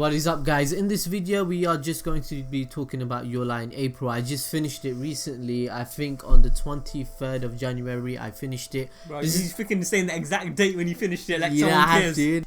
What is up, guys? In this video we are just going to be talking about Your Lie in April. I just finished it recently. I think on the 23rd of January I finished it. Bro, he's freaking saying the exact date when you finished it, like yeah, someone I cares. have to.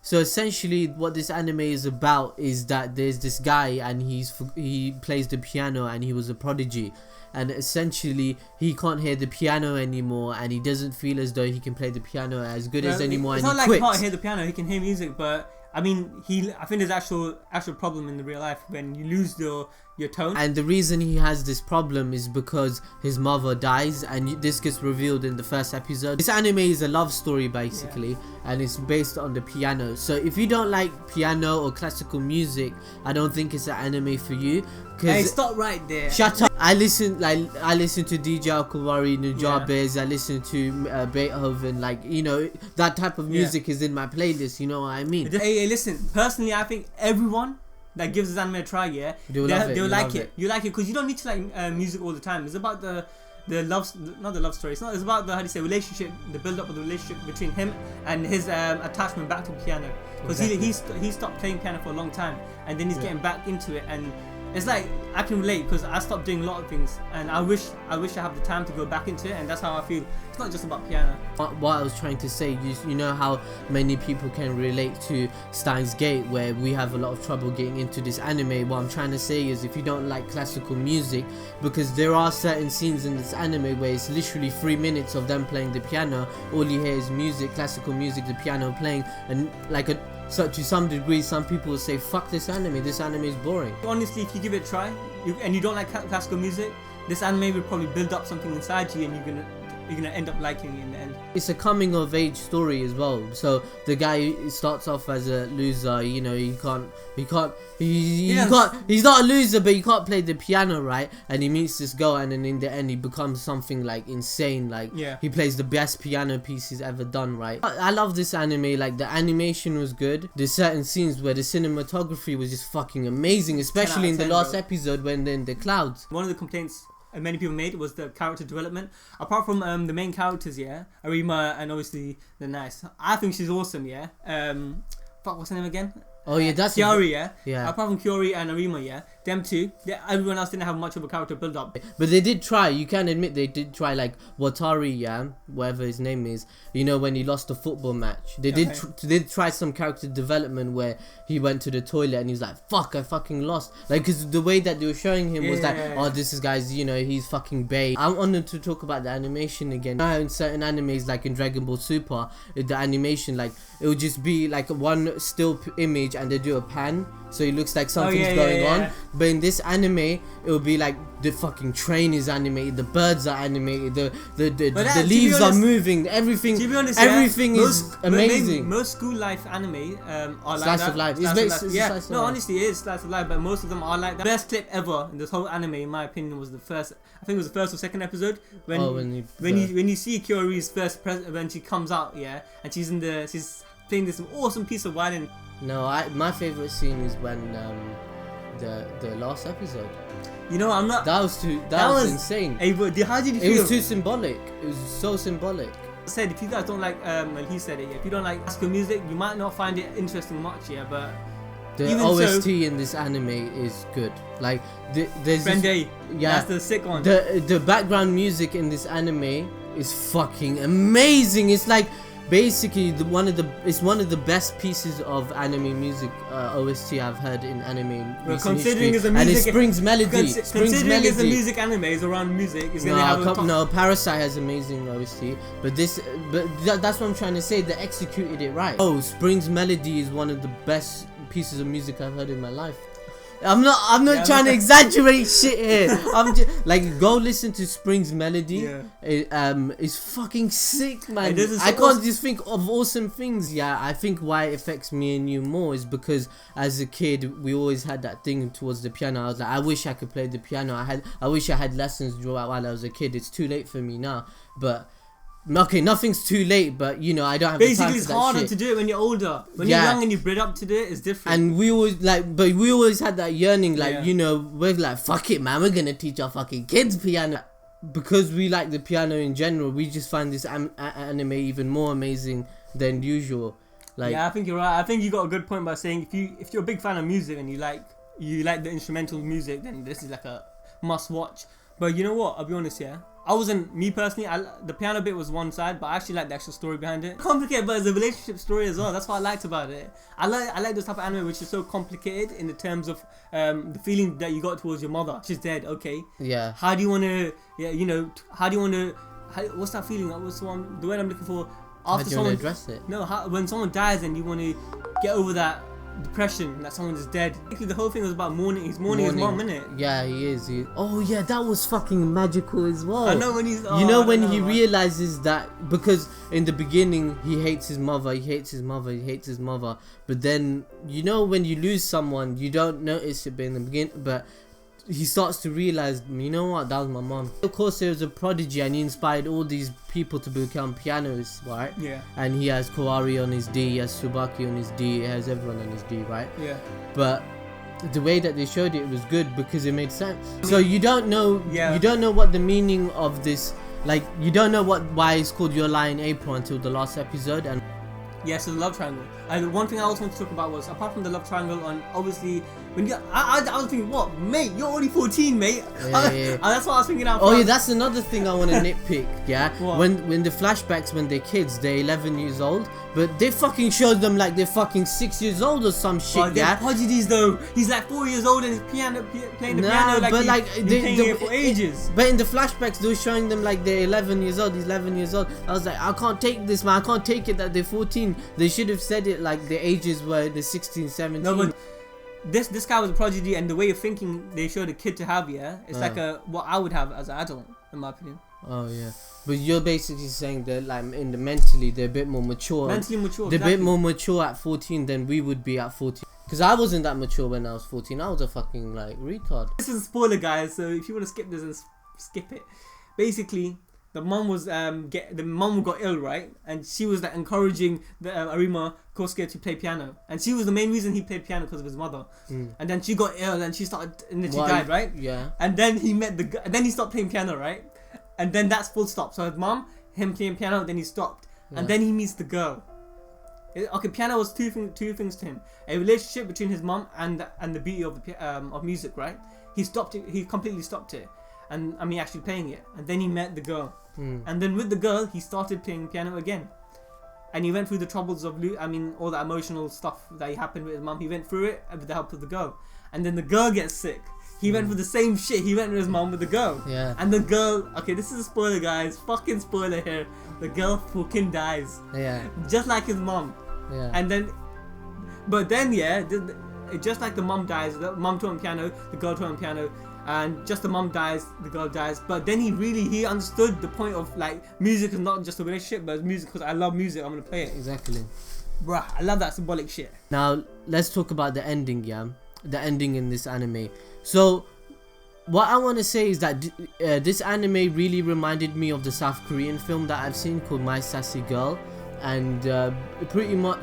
So essentially what this anime is about is that there's this guy and he plays the piano and he was a prodigy, and essentially he can't hear the piano anymore and he doesn't feel as though he can play the piano as good as anymore. It's and not he like quits. he can't hear the piano, he can hear music, but I mean, I think there's actual problem in the real life when you lose your tone. And the reason he has this problem is because his mother dies, and this gets revealed in the first episode. This anime is a love story basically, and it's based on the piano. So if you don't like piano or classical music, I don't think it's an anime for you. Hey, stop right there. Shut up. I listen to DJ Alkawari, Nujabes, I listen to Beethoven, like, you know, that type of music is in my playlist, you know what I mean? Hey, listen, personally I think everyone that gives this anime a try, they'll like it. You like it because you don't need to like music all the time. It's about the love, not the love story. It's about the, how do you say, relationship, the build up of the relationship between him and his attachment back to piano. Because he stopped playing piano for a long time, and then he's getting back into it, and it's like I can relate because I stopped doing a lot of things, and I wish I have the time to go back into it, and that's how I feel. It's not just about piano. What I was trying to say, you know how many people can relate to Steins Gate, where we have a lot of trouble getting into this anime. What I'm trying to say is, if you don't like classical music, because there are certain scenes in this anime where it's literally 3 minutes of them playing the piano, all you hear is music, classical music, the piano playing, and like so to some degree some people will say, fuck this anime is boring. Honestly, if you give it a try and you don't like classical music, this anime will probably build up something inside you, and you're gonna end up liking it in the end. It's a coming of age story as well. So the guy starts off as a loser, you know, he's not a loser, but he can't play the piano right, and he meets this girl, and then in the end he becomes something like insane, like he plays the best piano piece he's ever done, right? I love this anime. Like, the animation was good, there's certain scenes where the cinematography was just fucking amazing, especially in the last episode when they're in the clouds. One of the complaints many people made was the character development. Apart from the main characters, Arima and obviously the Nice, I think she's awesome. Fuck, what's her name again? Oh yeah, that's Kiori. Yeah. Apart from Kiori and Arima, them two, everyone else didn't have much of a character build up. But they did try. You can admit they did try. Like Watari, whatever his name is. You know, when he lost the football match, they did try some character development where he went to the toilet and he's like, "Fuck, I fucking lost." Like, because the way that they were showing him was that, oh, this is guy's, you know, he's fucking bae. I wanted to talk about the animation again. Now in certain animes, like in Dragon Ball Super, the animation, like, it would just be like one still image and they do a pan, so it looks like something's going on. But in this anime, it will be like the fucking train is animated, the birds are animated, the leaves are moving, everything. To be honest, everything is amazing. Most school life anime are like slice that. Of life. Honestly, it is slice of life, but most of them are like that. The best clip ever in this whole anime, in my opinion, was the first. I think it was the first or second episode when you see Kyori's first when she comes out, and she's playing this awesome piece of violin. No, my favorite scene is when the last episode. You know, I'm not. That was insane. Hey, but how did you feel? It was too symbolic. It was so symbolic. I said, if you guys don't like, well, he said it. If you don't like classical music, you might not find it interesting much. But the OST in this anime is good. Like, there's Friend that's the sick one. The background music in this anime is fucking amazing. It's like, basically one of the best pieces of anime music OST I've heard in anime. Well, considering it's a music, and it Springs Melody. Considering it's a music anime, it's around music. It's gonna have no, Parasite has amazing OST, but that's what I'm trying to say. They executed it right. Oh, Springs Melody is one of the best pieces of music I've heard in my life. I'm not trying to exaggerate shit here. I'm just like, go listen to Spring's Melody. It's fucking sick, man. I can't just think of awesome things. I think why it affects me and you more is because as a kid we always had that thing towards the piano. I was like, I wish I could play the piano. I wish I had lessons while I was a kid. It's too late for me now, but. Okay, nothing's too late, but you know, I don't have the time for that shit. Basically, it's harder to do it when you're older. When you're young and you're bred up to do it, it's different. And we always but we always had that yearning, like, you know, we're like, fuck it, man, we're gonna teach our fucking kids piano. Because we like the piano in general, we just find this anime even more amazing than usual. Like, yeah, I think you're right. I think you got a good point by saying if you're a big fan of music and you like the instrumental music, then this is like a must watch. But you know what? I'll be honest, yeah. I wasn't, me personally, the piano bit was one side, but I actually like the actual story behind it. Complicated, but it's a relationship story as well. That's what I liked about it. I like this type of anime which is so complicated in the terms of the feeling that you got towards your mother. She's dead, okay. Yeah. How do you want to, what's that feeling? What's the word I'm looking for? After how do you want to address it? No, when someone dies and you want to get over that depression that someone is dead. Actually, the whole thing was about mourning. He's mourning his mom, isn't it? Yeah, he is. Oh yeah, that was fucking magical as well. I know when he's. He realizes that, because in the beginning he hates his mother, but then when you lose someone, you don't notice it in the beginning, but he starts to realize, you know what, that was my mom. Of course, he was a prodigy and he inspired all these people to become pianists, right? Yeah. And he has Kawari on his D, he has Tsubaki on his D, he has everyone on his D, right? Yeah. But the way that they showed it was good because it made sense. So you don't know, yeah. You don't know what the meaning of this, like, you don't know why it's called Your Lie in April until the last episode. And yeah, so the love triangle. And one thing I also want to talk about was, apart from the love triangle, on obviously when I was thinking, what, mate? You're only 14, mate. Yeah. That's what I was thinking. Oh yeah, that's another thing I want to nitpick. Yeah, what? when the flashbacks, when they're kids, they're 11 years old, but they fucking showed them like they're fucking 6 years old or some shit. They're prodigies though. He's like 4 years old and he's playing the piano like he's been playing it for ages. But in the flashbacks, they were showing them like they're 11 years old. He's 11 years old. I was like, I can't take this, man. I can't take it that they're 14. They should have said it like their ages were the 16, 17. No, but this guy was a prodigy, and the way of thinking they showed a kid to have, yeah, it's like what I would have as an adult, in my opinion. Oh yeah, but you're basically saying that like mentally they're a bit more mature. Mentally mature. They're a bit more mature at 14 than we would be at 14. Because I wasn't that mature when I was 14. I was a fucking like retard. This is a spoiler, guys. So if you want to skip this, and skip it. Basically, the mum was the mum got ill, right? And she was like encouraging the Arima Kosuke to play piano, and she was the main reason he played piano because of his mother. And then she got ill and she started, and then she died, right? Yeah. And then he met and then he stopped playing piano, right? And then that's full stop. So his mum, him playing piano, then he stopped, and then he meets the girl. Okay, piano was two things to him: a relationship between his mum and the beauty of music, right? He stopped it. He completely stopped it, and I mean actually playing it. And then he met the girl. And then with the girl, he started playing piano again. And he went through the troubles of, all that emotional stuff that happened with his mum. He went through it with the help of the girl. And then the girl gets sick. He went through the same shit. He went with his mum with the girl. Yeah. And the girl, okay, this is a spoiler, guys. Fucking spoiler here. The girl fucking dies. Yeah. Just like his mum. Yeah. And then, but then, yeah, just like the mum dies, the mum taught him piano, the girl taught him piano. And just the mum dies, the girl dies. But then he understood the point of like music is not just a relationship, but it's music because I love music. I'm gonna play it. Exactly. Bruh, I love that symbolic shit. Now let's talk about the ending, yeah. The ending in this anime. So what I want to say is that this anime really reminded me of the South Korean film that I've seen called My Sassy Girl, and pretty much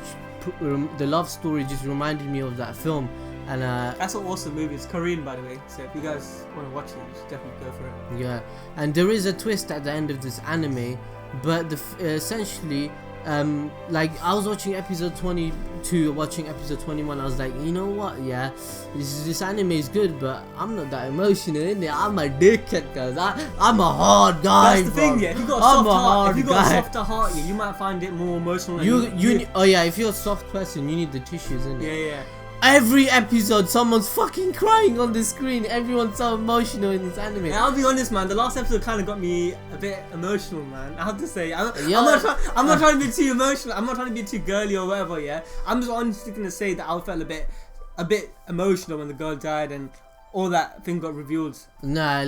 the love story just reminded me of that film. And that's an awesome movie. It's Korean, by the way. So if you guys want to watch it, you should definitely go for it. Yeah, and there is a twist at the end of this anime, but essentially, like I was watching episode 22, watching episode 21. I was like, you know what? Yeah, this anime is good, but I'm not that emotional in it. I'm a dickhead, cause I'm a hard guy. That's the thing, yeah. If you got a softer heart, yeah, you might find it more emotional. Oh yeah, if you're a soft person, you need the tissues, innit? Yeah. Every episode, someone's fucking crying on the screen. Everyone's so emotional in this anime. Yeah, I'll be honest, man. The last episode kind of got me a bit emotional, man. I have to say, I'm not trying to be too emotional. I'm not trying to be too girly or whatever. Yeah, I'm just honestly gonna say that I felt a bit emotional when the girl died and all that thing got revealed. Nah,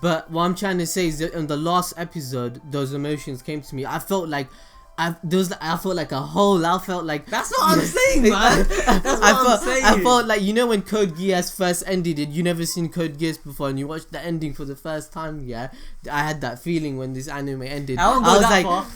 but what I'm trying to say is that in the last episode, those emotions came to me. I felt like. I felt like a hole. I felt like that's what I'm saying, man. I'm saying. I felt like, when Code Geass first ended, you never seen Code Geass before, and you watched the ending for the first time. Yeah, I had that feeling when this anime ended. I was like, far.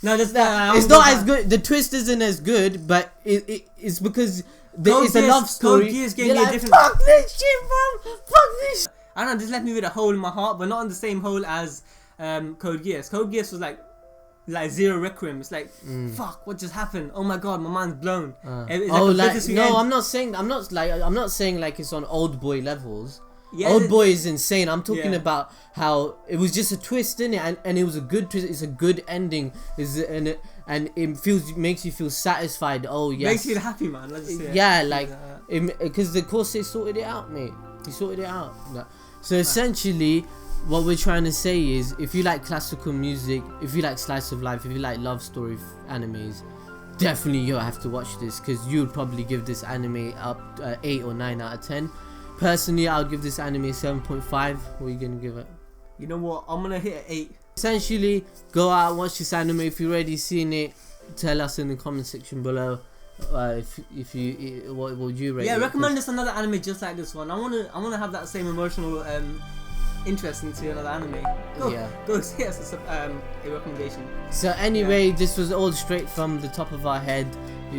No, it's not as good. The twist isn't as good, but it's because it's a love story. Code Geass gave me a different. Fuck this shit, bro. Fuck this. I don't know. This left me with a hole in my heart, but not in the same hole as Code Geass. Code Geass was like. like Zero Requiem. It's like, fuck, what just happened? Oh my god, my mind's blown. I'm not saying like it's on Old Boy levels. Yeah, Old Boy is insane. I'm talking about how it was just a twist in it, and it was a good twist. It's a good ending. And it makes you feel satisfied. Oh yes, makes you happy, man. Let's just because the course they sorted it out, mate. He sorted it out. So essentially, what we're trying to say is, if you like classical music, if you like slice of life, if you like love story animes, definitely you'll have to watch this, because you would probably give this anime up 8 or 9 out of 10. Personally, I would give this anime 7.5. What are you gonna give it? You know what? I'm gonna hit an 8. Essentially, go out and watch this anime. If you've already seen it, tell us in the comment section below. If you what would you rate? Yeah, recommend us another anime just like this one. I wanna have that same emotional interest into another anime. Go hit us a recommendation. So anyway, this was all straight from the top of our head,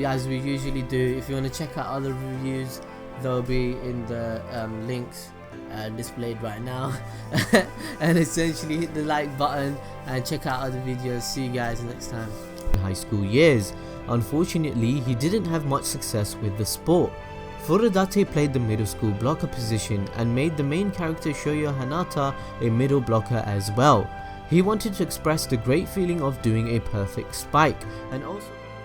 as we usually do. If you want to check out other reviews, they'll be in the links displayed right now. And essentially hit the like button and check out other videos. See you guys next time. High school years. Unfortunately, he didn't have much success with the sport. Furodate played the middle school blocker position and made the main character Shoyo Hanata a middle blocker as well. He wanted to express the great feeling of doing a perfect spike, and also